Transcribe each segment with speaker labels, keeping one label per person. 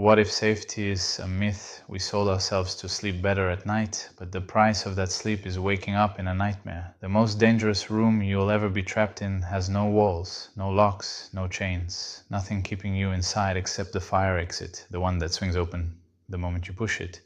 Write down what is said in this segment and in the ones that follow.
Speaker 1: What if safety is a myth? We sold ourselves to sleep better at night, but the price of that sleep is waking up in a nightmare. The most dangerous room you'll ever be trapped in has no walls, no locks, no chains, nothing keeping you inside except the fire exit, the one that swings open the moment you push it,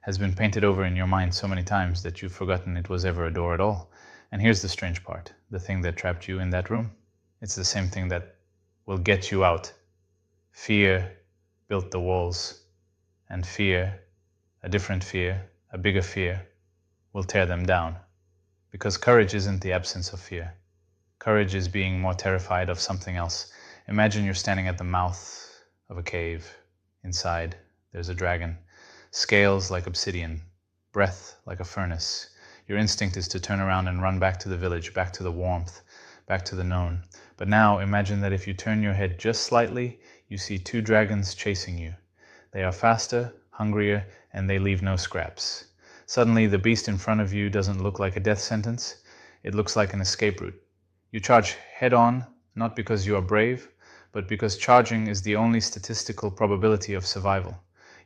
Speaker 1: has been painted over in your mind so many times that you've forgotten it was ever a door at all. And here's the strange part. The thing that trapped you in that room, it's the same thing that will get you out. Fear built the walls, and fear, a different fear, a bigger fear, will tear them down. Because courage isn't the absence of fear. Courage is being more terrified of something else. Imagine you're standing at the mouth of a cave. Inside, there's a dragon. Scales like obsidian, breath like a furnace. Your instinct is to turn around and run back to the village, back to the warmth, back to the known. But now imagine that if you turn your head just slightly, you see two dragons chasing you. They are faster, hungrier, and they leave no scraps. Suddenly, the beast in front of you doesn't look like a death sentence. It looks like an escape route. You charge head on, not because you are brave, but because charging is the only statistical probability of survival.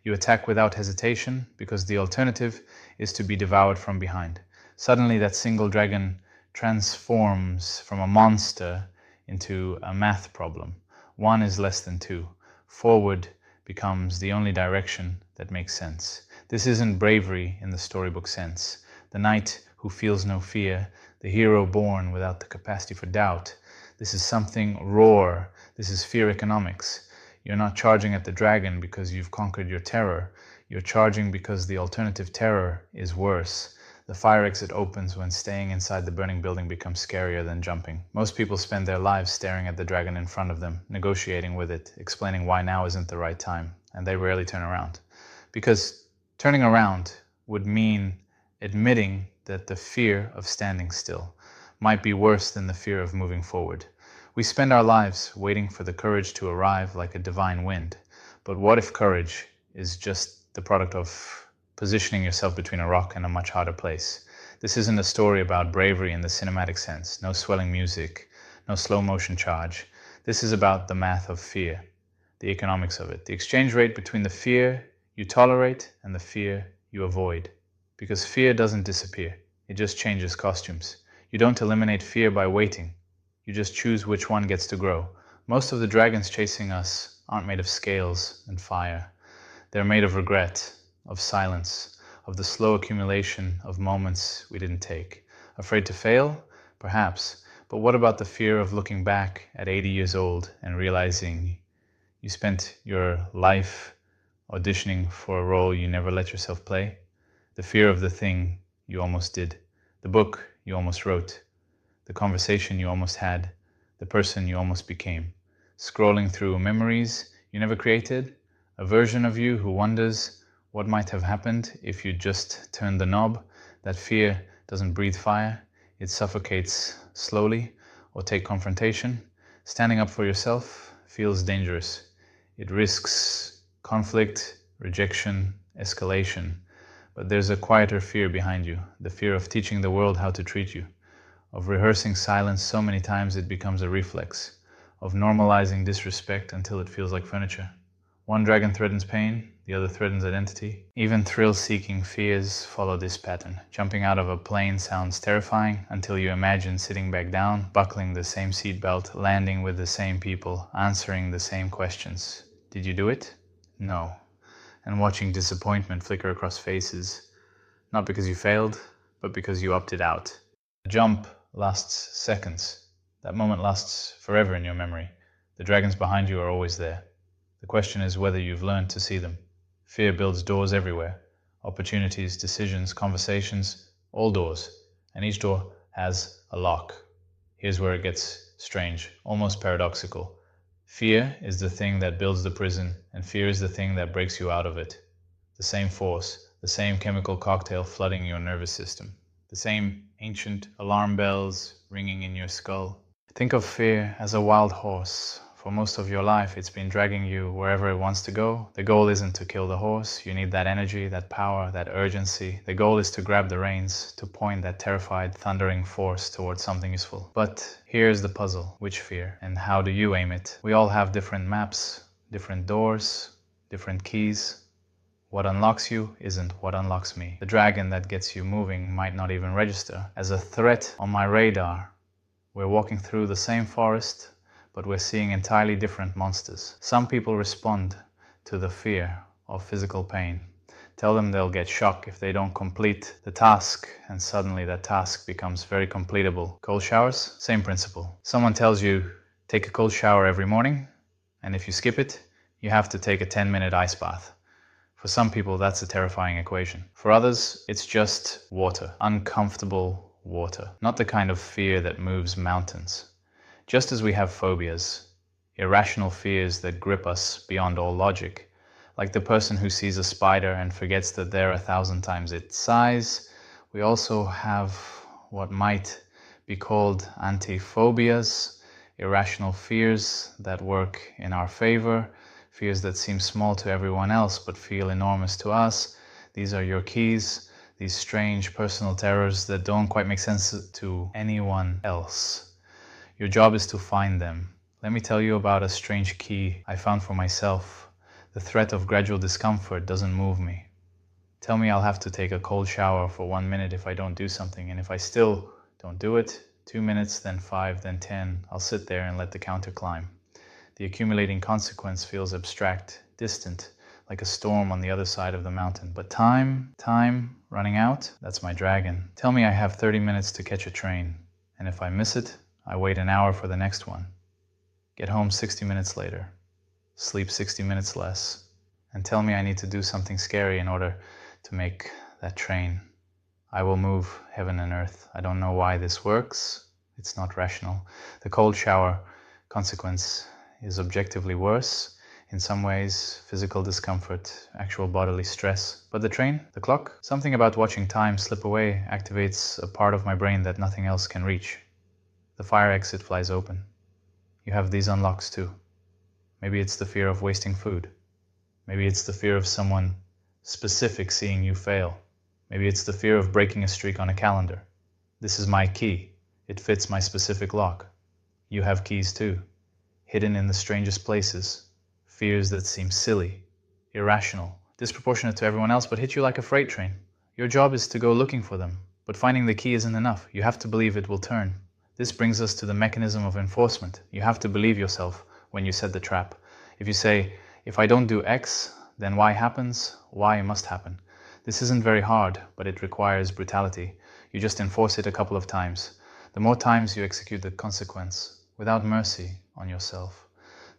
Speaker 1: You attack without hesitation because the alternative is to be devoured from behind. Suddenly, that single dragon transforms from a monster into a math problem. 1 is less than 2. Forward becomes the only direction that makes sense. This isn't bravery in the storybook sense. The knight who feels no fear, the hero born without the capacity for doubt. This is something raw. This is fear economics. You're not charging at the dragon because you've conquered your terror. You're charging because the alternative terror is worse. The fire exit opens when staying inside the burning building becomes scarier than jumping. Most people spend their lives staring at the dragon in front of them, negotiating with it, explaining why now isn't the right time, and they rarely turn around. Because turning around would mean admitting that the fear of standing still might be worse than the fear of moving forward. We spend our lives waiting for the courage to arrive like a divine wind. But what if courage is just the product of positioning yourself between a rock and a much harder place? This isn't a story about bravery in the cinematic sense, no swelling music, no slow motion charge. This is about the math of fear, the economics of it, the exchange rate between the fear you tolerate and the fear you avoid. Because fear doesn't disappear, it just changes costumes. You don't eliminate fear by waiting, you just choose which one gets to grow. Most of the dragons chasing us aren't made of scales and fire. They're made of regret, of silence, of the slow accumulation of moments we didn't take. Afraid to fail? Perhaps. But what about the fear of looking back at 80 years old and realizing you spent your life auditioning for a role you never let yourself play? The fear of the thing you almost did, the book you almost wrote, the conversation you almost had, the person you almost became. Scrolling through memories you never created, a version of you who wonders what might have happened if you just turned the knob. That fear doesn't breathe fire, it suffocates slowly. Or take confrontation. Standing up for yourself feels dangerous. It risks conflict, rejection, escalation. But there's a quieter fear behind you, the fear of teaching the world how to treat you, of rehearsing silence so many times it becomes a reflex, of normalizing disrespect until it feels like furniture. One dragon threatens pain, the other threatens identity. Even thrill-seeking fears follow this pattern. Jumping out of a plane sounds terrifying until you imagine sitting back down, buckling the same seatbelt, landing with the same people, answering the same questions. Did you do it? No. And watching disappointment flicker across faces, not because you failed, but because you opted out. The jump lasts seconds. That moment lasts forever in your memory. The dragons behind you are always there. The question is whether you've learned to see them. Fear builds doors everywhere. Opportunities, decisions, conversations, all doors. And each door has a lock. Here's where it gets strange, almost paradoxical. Fear is the thing that builds the prison, and fear is the thing that breaks you out of it. The same force, the same chemical cocktail flooding your nervous system. The same ancient alarm bells ringing in your skull. Think of fear as a wild horse. For most of your life, it's been dragging you wherever it wants to go. The goal isn't to kill the horse. You need that energy, that power, that urgency. The goal is to grab the reins, to point that terrified, thundering force towards something useful. But here's the puzzle. Which fear? And how do you aim it? We all have different maps, different doors, different keys. What unlocks you isn't what unlocks me. The dragon that gets you moving might not even register as a threat on my radar. We're walking through the same forest, but we're seeing entirely different monsters. Some people respond to the fear of physical pain. Tell them they'll get shocked if they don't complete the task, and suddenly that task becomes very completable. Cold showers, same principle. Someone tells you, take a cold shower every morning, and if you skip it, you have to take a 10-minute ice bath. For some people, that's a terrifying equation. For others, it's just water, uncomfortable water, not the kind of fear that moves mountains. Just as we have phobias, irrational fears that grip us beyond all logic, like the person who sees a spider and forgets that they're 1,000 times its size, we also have what might be called antiphobias, irrational fears that work in our favor, fears that seem small to everyone else but feel enormous to us. These are your keys, these strange personal terrors that don't quite make sense to anyone else. Your job is to find them. Let me tell you about a strange key I found for myself. The threat of gradual discomfort doesn't move me. Tell me I'll have to take a cold shower for 1 minute if I don't do something, and if I still don't do it, 2 minutes, then 5, then 10, I'll sit there and let the counter climb. The accumulating consequence feels abstract, distant, like a storm on the other side of the mountain. But time running out, that's my dragon. Tell me I have 30 minutes to catch a train, and if I miss it, I wait an hour for the next one. Get home 60 minutes later, sleep 60 minutes less, and tell me I need to do something scary in order to make that train. I will move heaven and earth. I don't know why this works. It's not rational. The cold shower consequence is objectively worse. In some ways, physical discomfort, actual bodily stress. But the train, the clock, something about watching time slip away activates a part of my brain that nothing else can reach. The fire exit flies open. You have these unlocks too. Maybe it's the fear of wasting food. Maybe it's the fear of someone specific seeing you fail. Maybe it's the fear of breaking a streak on a calendar. This is my key. It fits my specific lock. You have keys too. Hidden in the strangest places, fears that seem silly, irrational, disproportionate to everyone else, but hit you like a freight train. Your job is to go looking for them, but finding the key isn't enough. You have to believe it will turn. This brings us to the mechanism of enforcement. You have to believe yourself when you set the trap. If you say, if I don't do X, then Y happens, Y must happen. This isn't very hard, but it requires brutality. You just enforce it a couple of times. The more times you execute the consequence, without mercy on yourself,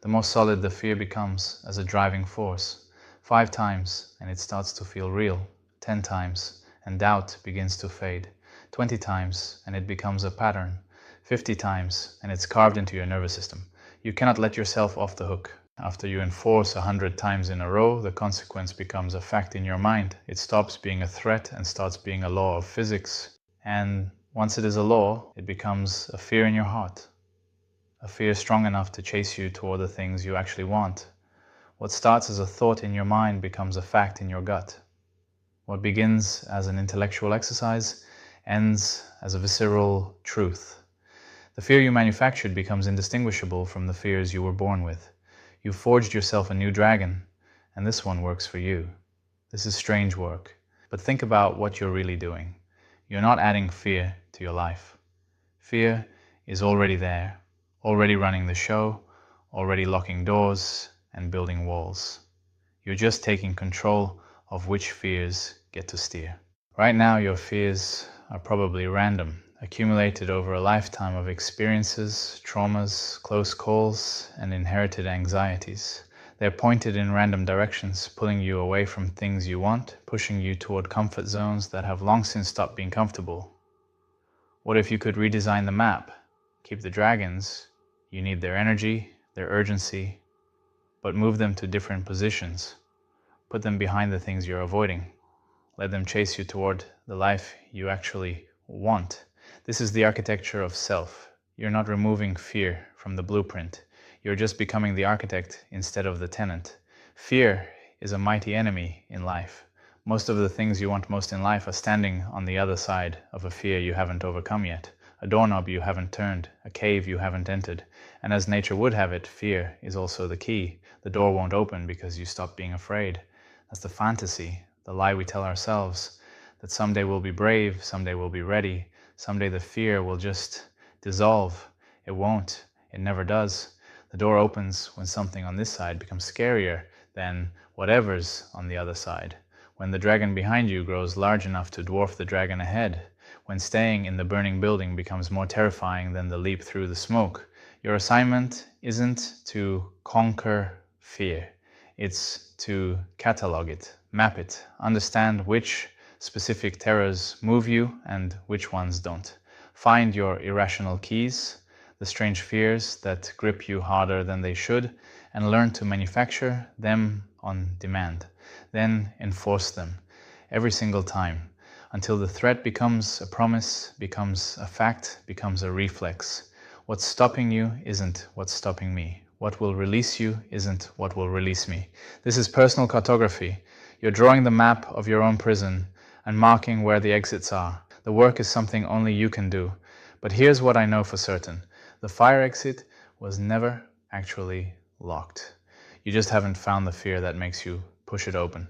Speaker 1: the more solid the fear becomes as a driving force. 5 times and it starts to feel real. 10 times and doubt begins to fade. 20 times and it becomes a pattern. 50 times and it's carved into your nervous system. You cannot let yourself off the hook. After you enforce 100 times in a row, the consequence becomes a fact in your mind. It stops being a threat and starts being a law of physics. And once it is a law, it becomes a fear in your heart. A fear strong enough to chase you toward the things you actually want. What starts as a thought in your mind becomes a fact in your gut. What begins as an intellectual exercise ends as a visceral truth. The fear you manufactured becomes indistinguishable from the fears you were born with. You forged yourself a new dragon, and this one works for you. This is strange work, but think about what you're really doing. You're not adding fear to your life. Fear is already there. Already running the show, already locking doors and building walls. You're just taking control of which fears get to steer. Right now, your fears are probably random, accumulated over a lifetime of experiences, traumas, close calls, and inherited anxieties. They're pointed in random directions, pulling you away from things you want, pushing you toward comfort zones that have long since stopped being comfortable. What if you could redesign the map? Keep the dragons. You need their energy, their urgency, but move them to different positions. Put them behind the things you're avoiding. Let them chase you toward the life you actually want. This is the architecture of self. You're not removing fear from the blueprint. You're just becoming the architect instead of the tenant. Fear is a mighty enemy in life. Most of the things you want most in life are standing on the other side of a fear you haven't overcome yet. a doorknob you haven't turned, a cave you haven't entered. And as nature would have it, fear is also the key. The door won't open because you stop being afraid. That's the fantasy, the lie we tell ourselves, that someday we'll be brave, someday we'll be ready, someday the fear will just dissolve. It won't. It never does. The door opens when something on this side becomes scarier than whatever's on the other side. When the dragon behind you grows large enough to dwarf the dragon ahead. When staying in the burning building becomes more terrifying than the leap through the smoke. Your assignment isn't to conquer fear. It's to catalog it, map it, understand which specific terrors move you and which ones don't. Find your irrational keys, the strange fears that grip you harder than they should, and learn to manufacture them on demand. Then enforce them every single time until the threat becomes a promise, becomes a fact, becomes a reflex. What's stopping you isn't what's stopping me. What will release you isn't what will release me. This is personal cartography. You're drawing the map of your own prison and marking where the exits are. The work is something only you can do. But here's what I know for certain. The fire exit was never actually locked. You just haven't found the fear that makes you push it open.